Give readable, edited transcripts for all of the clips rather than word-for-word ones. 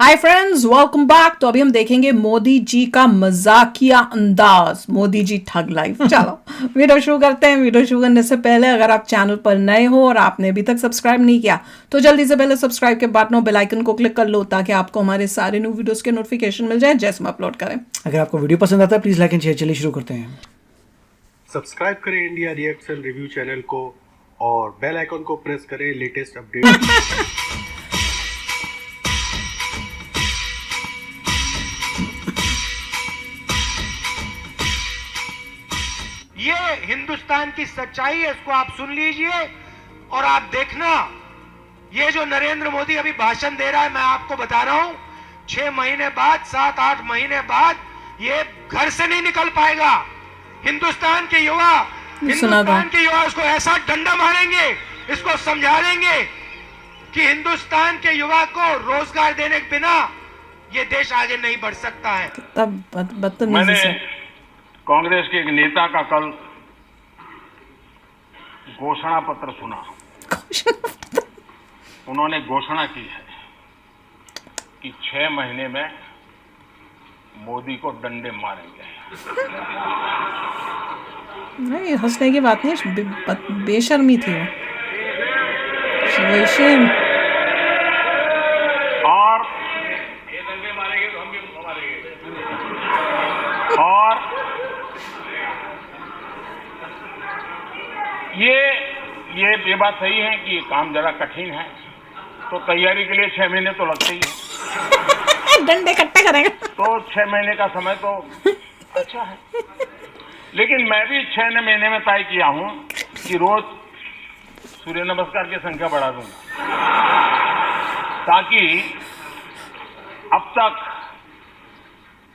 Hi friends, welcome back. तो अभी हम देखेंगे मोदी जी का मजाकिया अंदाज, मोदी जी ठग लाइफ। चलो वीडियो शुरू करते हैं। वीडियो शुरू करने से पहले अगर आप चैनल पर नए हो और आपने अभी तक सब्सक्राइब नहीं किया तो जल्दी से पहले सब्सक्राइब के बटन और बेल आइकन को क्लिक कर लो ताकि आपको हमारे सारे न्यू वीडियोस के नोटिफिकेशन मिल जाए जैसे हम अपलोड करें। अगर आपको वीडियो पसंद आता है प्लीज लाइक एंड शेयर। चलिए शुरू करते हैं। सब्सक्राइब करें India reacts and review channel को और बेल आइकन को प्रेस करें लेटेस्ट अपडेट। ये हिंदुस्तान की सच्चाई है, इसको आप सुन लीजिए और आप देखना। ये जो नरेंद्र मोदी अभी भाषण दे रहा है, मैं आपको बता रहा हूं 6 महीने बाद, 7-8 महीने बाद ये घर से नहीं निकल पाएगा। हिंदुस्तान के युवा इसको ऐसा डंडा मारेंगे, इसको समझा देंगे कि हिंदुस्तान के युवा को रोजगार देने के बिना ये देश आगे नहीं बढ़ सकता है। बदतमीजी से कांग्रेस के एक नेता का कल घोषणा पत्र सुना। उन्होंने घोषणा की है कि 6 महीने में मोदी को डंडे मारेंगे। नहीं, हंसने की बात नहीं, बेशर्मी थी वो। वैसे और ये डंडे मारेंगे तो हम भी मारेंगे। और ये बात सही है कि ये काम जरा कठिन है, तो तैयारी के लिए 6 महीने तो लगते ही है। डंडे इकट्ठे करेंगे तो 6 महीने का समय तो अच्छा है, लेकिन मैं भी 6 महीने में तय किया हूं कि रोज सूर्य नमस्कार की संख्या बढ़ा दूंगा, ताकि अब तक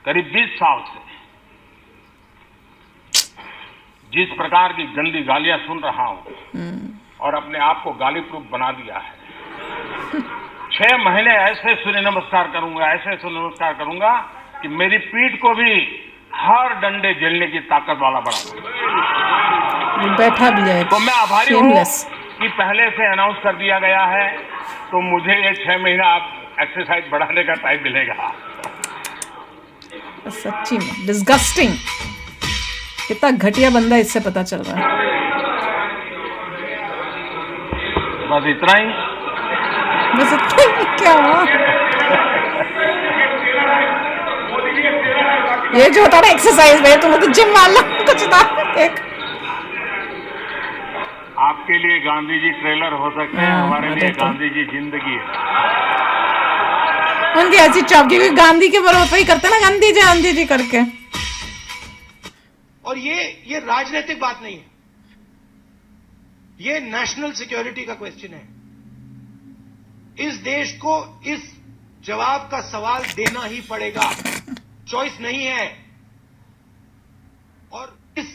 करीब 20 साल से जिस प्रकार की गंदी गालियां सुन रहा हूं और अपने आप को गाली प्रूफ बना दिया है, 6 महीने ऐसे सूर्य नमस्कार करूंगा कि मेरी पीठ को भी हर डंडे झेलने की ताकत वाला बना दूंगा। बैठा भी है। तो मैं आभारी हूं कि पहले से अनाउंस कर दिया गया है, तो मुझे ये 6 महीना आप एक्सरसाइज बढ़ाने का टाइम मिलेगा। सच्ची में डिस्गस्टिंग, कितना घटिया बंदा, इससे पता चल रहा है। बस इतना ही। बस इतना ही क्या हुआ? ये जो होता है ना एक्सरसाइज में, तुम तो जिम वाला कुछ था एक। आपके लिए गांधी जी ट्रेलर हो सकते हैं, हमारे लिए गांधी जी जिंदगी है। उनकी ऐसी चौकी हुई गांधी के बराबर ही करते ना, गांधी जी करके। और ये राजनीतिक बात नहीं है, ये नेशनल सिक्योरिटी का क्वेश्चन है। इस देश को इस जवाब का सवाल देना ही पड़ेगा, चॉइस नहीं है। और इस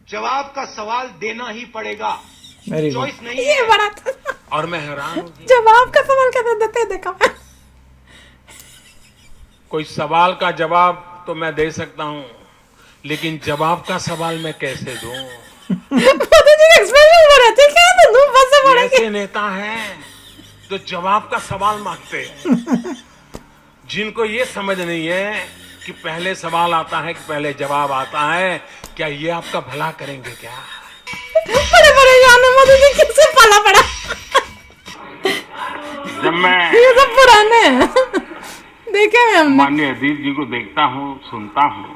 जवाब का सवाल देना ही पड़ेगा, चॉइस नहीं है। बड़ा और मैं हैरान हूं, जवाब का सवाल कैसे देते देखा। कोई सवाल का जवाब तो मैं दे सकता हूं, लेकिन जवाब का सवाल मैं कैसे दूं? ऐसे नेता हैं जो जवाब का सवाल मांगते हैं, जिनको ये समझ नहीं है कि पहले सवाल आता है कि पहले जवाब आता है। क्या ये आपका भला करेंगे क्या? बड़े परेशान मोदी जी, किससे पाला पड़ा? जब मैं ये सब पुराने हैं, देखे हैं हमने। माननीय अजीत जी को देखता हूं, सुनता हूं,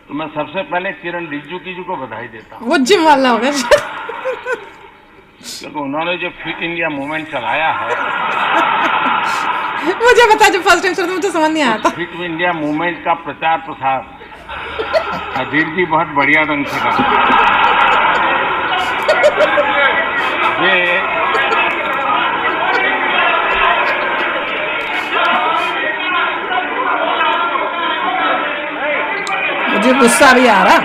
तो मैं सबसे पहले किरण रिजिजू जी को बधाई देता हूं, वो जिम वाला होगा क्योंकि उन्होंने जो फिट इंडिया मूवमेंट चलाया है। मुझे पता, जब फर्स्ट टाइम सुना मुझे समझ नहीं आया था। फिट इंडिया मूवमेंट का प्रचार प्रसार अजीत जी बहुत बढ़िया ढंग से करते हैं। मुझे गुस्सा भी आ रहा।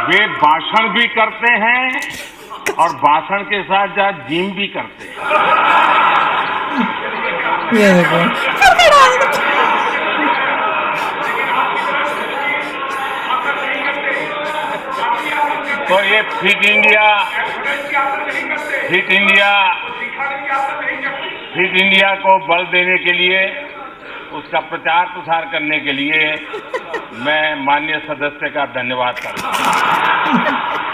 वे भाषण भी करते हैं और भाषण के साथ साथ जिम भी करते हैं। ये देखो, तो ये फिट इंडिया फिट इंडिया को बल देने के लिए, उसका प्रचार प्रसार करने के लिए मैं माननीय सदस्य का धन्यवाद करता हूं।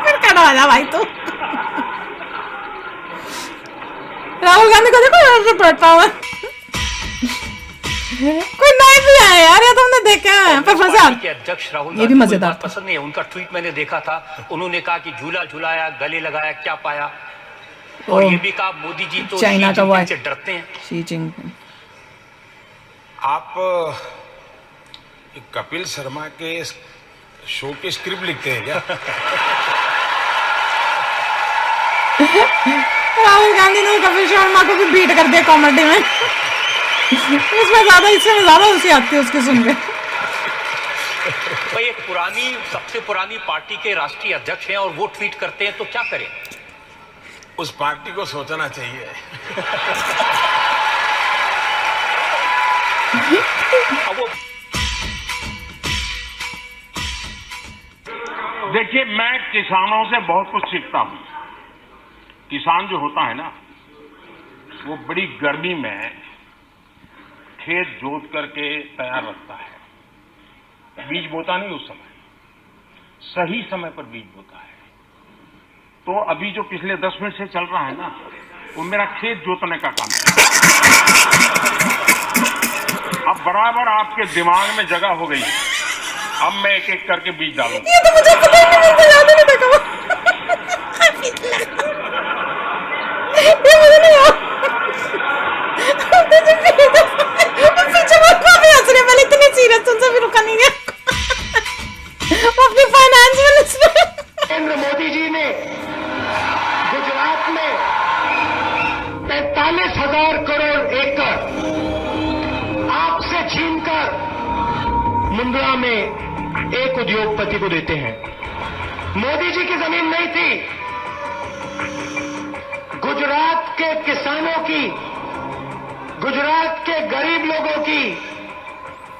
फिर कड़ा वाला भाई तो राहुल गांधी को देखो ऐसे पढ़ता हुआ। कोई नए भी आया यार, ये तुमने देखा है पर फंसा। के अध्यक्ष राहुल ये भी गांधी मजेदार को पसंद नहीं है। उनका ट्वीट मैंने देखा था, उन्होंने कहा कि झूला झुलाया, गले लगाया, क्या पाया। और ये भी कहा मोदी जी तो चाइना शी का वो जिनपिंग से डरते हैं। Xi Jinping. आप कपिल शर्मा के शो की स्क्रिप्ट लिखते हैं क्या? राहुल गांधी ने कपिल शर्मा को भी बीट कर दिया कॉमेडी में। उसमें ज्यादा, इसमें ज्यादा उसे आती है उसके सुन के। भाई एक सबसे पुरानी पार्टी के राष्ट्रीय अध्यक्ष हैं और वो ट्वीट करते हैं तो क्या करें? उस पार्टी को सोचना चाहिए। अब वो देखिए, मैं किसानों से बहुत कुछ सीखता हूं। किसान जो होता है ना, वो बड़ी गर्मी में खेत जोत करके तैयार रखता है, बीज बोता नहीं उस समय, सही समय पर बीज बोता है। तो अभी जो पिछले 10 मिनट से चल रहा है ना, वो मेरा खेत जोतने का काम है। अब बराबर आपके दिमाग में जगह हो गई, अब मैं एक एक करके बीज डालूंगा। ये तो मुझे पता ही नहीं, मुझे याद ही नहीं देखा वो। ये मुझे नहीं याद। पीछे वो काफी हंस रहे, पहले इतनी सीरियस तुमसे भी रुका नहीं गया। वो अपनी फाइनेंस मिनिस्टर नरेंद्र मोदी जी ने गुजरात में 45,000 करोड़ एकड़ आपसे छीनकर मुंद्रा में एक उद्योगपति को देते हैं। मोदी जी की जमीन नहीं थी, गुजरात के किसानों की, गुजरात के गरीब लोगों की,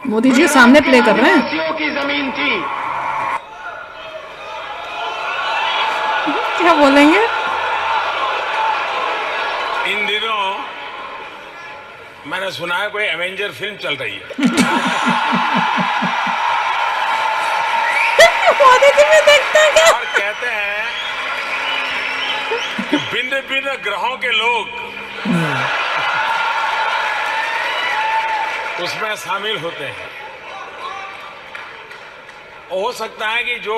मोदी जी सामने प्ले कर रहे हैं। आदिवासियों की जमीन थी। क्या बोलेंगे? इन दिनों मैंने सुना है कोई एवेंजर फिल्म चल रही है। मोदी जी भी देखते हैं क्या? और कहते हैं कि भिन्न भिन्न ग्रहों के लोग उसमें शामिल होते हैं। हो सकता है कि जो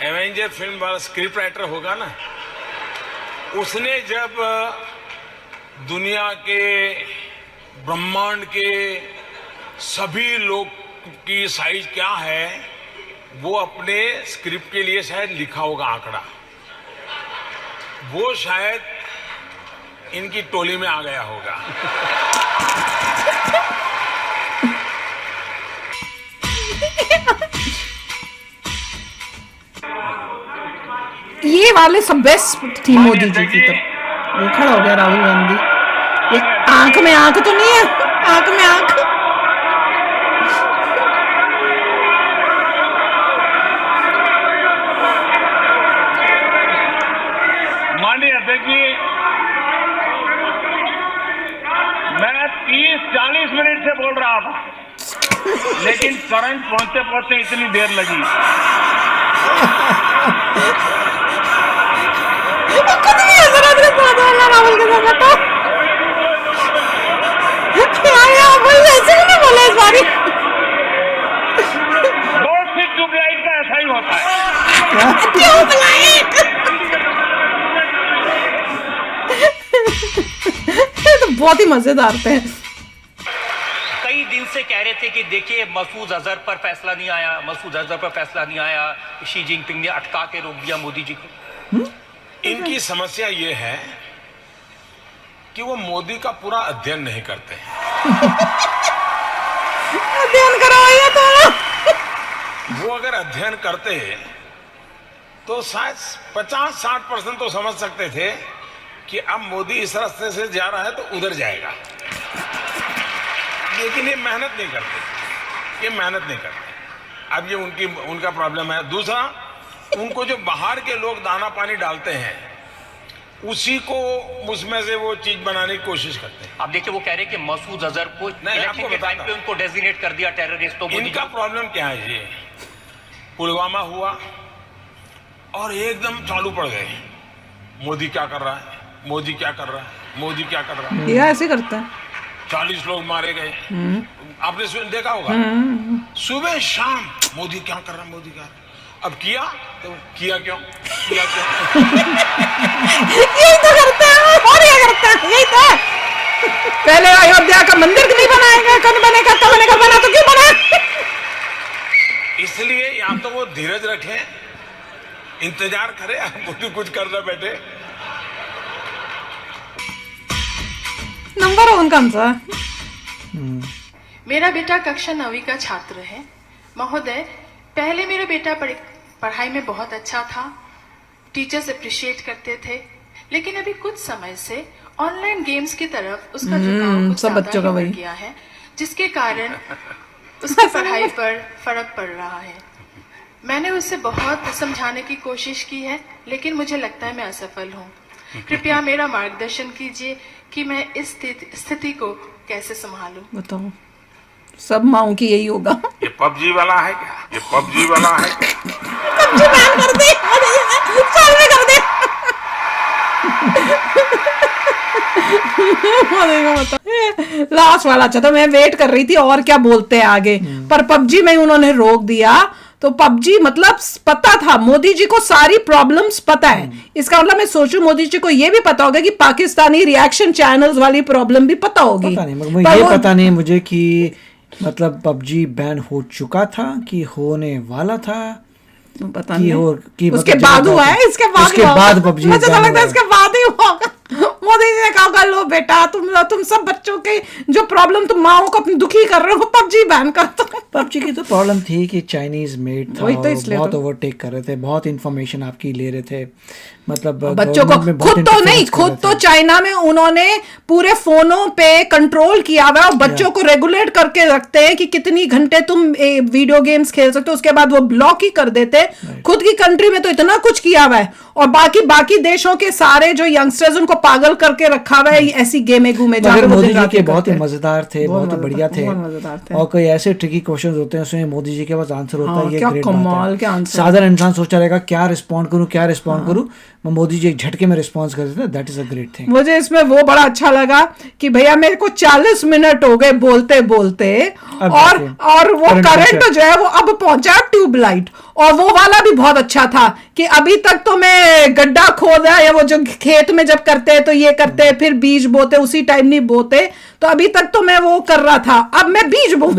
एवेंजर फिल्म वाला स्क्रिप्ट राइटर होगा ना, उसने जब दुनिया के ब्रह्मांड के सभी लोग की साइज क्या है वो अपने स्क्रिप्ट के लिए शायद लिखा होगा आंकड़ा, वो शायद इनकी टोली में आ गया होगा। ये वाले सब बेस्ट थी मोदी जी की। तो ये खड़ा हो गया राहुल गांधी। ये आंख में आंख तो नहीं है, आंख में आंख। माननीय अध्यक्ष जी, मैं 30-40 मिनट से बोल रहा था, लेकिन करंट पहुंचते पहुंचते इतनी देर लगी। खुद भी हजरत के साथ वाला राहुल के साथ बैठा। राहुल ऐसे भी नहीं बोले इस बारी। बहुत सी ट्यूबलाइट का ऐसा ही होता है। ट्यूबलाइट ये तो बहुत ही मजेदार थे। कई दिन से कह रहे थे कि देखिए मसूद अजहर पर फैसला नहीं आया, मसूद अजहर पर फैसला नहीं आया, शी जिनपिंग ने अटका के रोक दिया मोदी जी को। इनकी समस्या ये है कि वो मोदी का पूरा अध्ययन नहीं करते हैं। अध्ययन करवाइए तो। वो अगर अध्ययन करते तो शायद 50-60% तो समझ सकते थे कि अब मोदी इस रास्ते से जा रहा है तो उधर जाएगा, लेकिन ये मेहनत नहीं करते, ये मेहनत नहीं करते। अब ये उनका प्रॉब्लम है। दूसरा, उनको जो बाहर के लोग दाना पानी डालते हैं उसी को उसमें से वो चीज बनाने की कोशिश करते हैं। अब देखिए वो कह रहे हैं कि मसूद अजहर को इलेक्शन आपको के टाइम बताता पे उनको डेजिग्नेट कर दिया टेररिस्ट। तो इनका प्रॉब्लम क्या है? ये पुलवामा हुआ और एकदम चालू पड़ गए, मोदी क्या कर रहा है, मोदी क्या कर रहा है, मोदी क्या कर रहा है। ये ऐसे करता है। 40 लोग मारे गए, आपने देखा होगा। सुबह शाम मोदी क्या कर रहा है, मोदी क्या। अब किया तो किया क्यों? यही तो करते हैं और ये करते हैं, यही तो है। पहले अयोध्या का मंदिर नहीं बनाएगा, कब बनेगा, कब बनेगा, बना तो क्यों बना? इसलिए या तो वो धीरज रखे, इंतजार करे, मोदी कुछ कर रहा बैठे। नंबर वन कौन सा? मेरा बेटा कक्षा 9वीं का छात्र है। महोदय, पहले मेरा बेटा पढ़ाई में बहुत अच्छा था, टीचर्स अप्रिशिएट करते थे, लेकिन अभी कुछ समय से ऑनलाइन गेम्स की तरफ उसका झुकाव कुछ सब बच्चों का ज्यादा ही वही बढ़ गया है, जिसके कारण उसकी पढ़ाई पर फर्क पड़ रहा है। मैंने उसे बहुत समझाने की कोशिश की है, लेकिन मुझे लगता है मैं असफल हूँ। कृपया मेरा मार्गदर्शन कीजिए कि मैं इस स्थिति को कैसे संभालूं। बताओ, सब माओ की यही होगा। ये पबजी वाला है क्या? ये पबजी वाला है क्या? पबजी बैन कर दे, साल में कर दे। लास्ट वाला अच्छा था, मैं वेट कर रही थी और क्या बोलते हैं आगे, पर पबजी में उन्होंने रोक दिया। तो पबजी मतलब पता था मोदी जी को सारी प्रॉब्लम्स पता है। इसका मतलब मैं सोचूं मोदी जी को ये भी पता होगा कि पाकिस्तानी रिएक्शन चैनल्स वाली प्रॉब्लम भी पता होगी। पता नहीं, मगर ये पता नहीं मुझे कि मतलब पबजी बैन हो चुका था कि होने वाला था, पता कि नहीं हो कि उसके मतलब बाद जब हुआ है, इसके बाद पबजी मुझे तो लगता है इसके बाद ही हुआ होगा। मोदी जी ने कहा लो बेटा, तुम सब बच्चों के जो प्रॉब्लम तुम माओ को अपनी दुखी कर रहे हो, पबजी बैन कर दो। पबजी की तो प्रॉब्लम थी कि चाइनीज मेड था, वही तो और इसलिए बहुत तो। ओवरटेक कर रहे थे, बहुत इंफॉर्मेशन आपकी ले रहे थे, मतलब बच्चों को government में बहुत खुद तो नहीं, interference कर खुद रहे तो थे। चाइना में उन्होंने पूरे फोनों पे कंट्रोल किया हुआ है और बच्चों को रेगुलेट करके रखते हैं कि कितनी घंटे तुम वीडियो गेम्स खेल सकते हो, उसके बाद वो ब्लॉक ही कर देते हैं। खुद की कंट्री में तो इतना कुछ किया हुआ है, और बाकी देशों के सारे जो यंगस्टर्स उनको पागल करके रखा हुआ है ऐसी गेमें घूमे। मगर मोदी जी के बहुत ही मजेदार थे, बहुत ही बढ़िया थे, बहुत मजेदार थे। और कोई ऐसे ट्रिकी क्वेश्चन होते हैं उसमें मोदी जी के पास आंसर होता हाँ, है। ये क्या ग्रेट कमाल बात के है। आंसर। साधारण इंसान सोचा रहेगा क्या रिस्पॉन्ड करूं, मोदी जी एक झटके में रिस्पॉन्स कर देते हैं। That is a great thing. मुझे इसमें वो बड़ा अच्छा लगा कि भैया मेरे को 40 मिनट हो गए बोलते बोलते, और वो करंट जो है वो अब पहुंचा ट्यूबलाइट। और वो वाला भी बहुत अच्छा था कि अभी तक तो मैं गड्ढा खोदा, या वो जो खेत में जब करते हैं तो ये करते हैं, फिर बीज बोते, उसी टाइम नहीं बोते, तो अभी तक तो मैं वो कर रहा था, अब मैं बीज बो।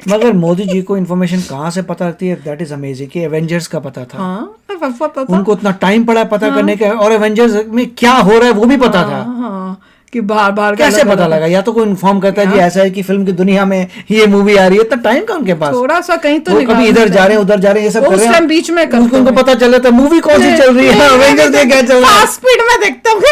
मगर मोदी जी को इन्फॉर्मेशन कहाँ से पता लगती है? दैट इज अमेजिंग कि एवेंजर्स का पता था। हाँ, पता था। उनको उतना टाइम पड़ा पता करने का, और एवेंजर्स में क्या हो रहा है वो भी पता था। हाँ, कि बार कैसे पता लगा? या तो कोई इन्फॉर्म करता है जी ऐसा है कि फिल्म की दुनिया में ये मूवी आ रही है, इतना टाइम का उनके पास। थोड़ा सा कहीं तो वो कभी इधर जा रहे हैं, उधर जा रहे हैं, ये सब कर रहे हैं, बीच में उनको पता चल रहा था मूवी कौन सी चल रही है, एवेंजर्स में क्या चल रहा है, फास्ट स्पीड में देखते होंगे।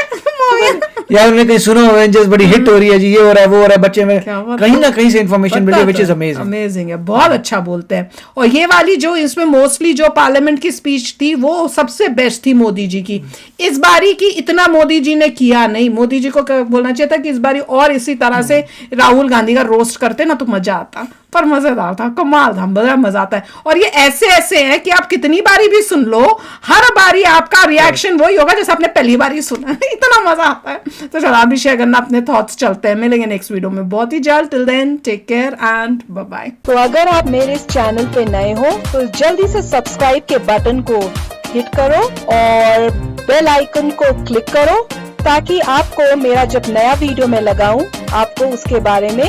या उन्होंने कहीं सुना एवेंजर्स बड़ी हिट हो रही है जी, ये हो रहा है, वो हो रहा है, बच्चे में कहीं ना कहीं से इन्फॉर्मेशन मिली, व्हिच इज अमेजिंग है, बहुत अच्छा बोलते हैं। और ये वाली जो इसमें मोस्टली जो पार्लियामेंट की स्पीच थी वो सबसे बेस्ट थी मोदी जी की। इस बारी की इतना मोदी जी ने किया नहीं, मोदी जी को बोलना चाहिए था कि इस बारी और इसी तरह से राहुल गांधी का रोस्ट करते ना तो मजा आता, पर मजेदार था, कमाल था, बड़ा मजा आता है। और ये ऐसे हैं कि आप कितनी बारी भी सुन लो, हर बारी आपका रिएक्शन वही होगा जैसे आपने पहली बारी सुना। इतना मजा आता है। तो चलो आप भी शेयर करना अपने थॉट्स। चलते हैं, मिलेंगे नेक्स्ट वीडियो में बहुत ही जल्द। Till then take care and bye bye. तो अगर आप मेरे इस चैनल पे नए हो तो जल्दी से सब्सक्राइब के बटन को हिट करो और बेल आइकन को क्लिक करो, ताकि आपको मेरा जब नया वीडियो मैं लगाऊं आपको उसके बारे में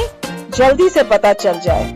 जल्दी से पता चल जाए।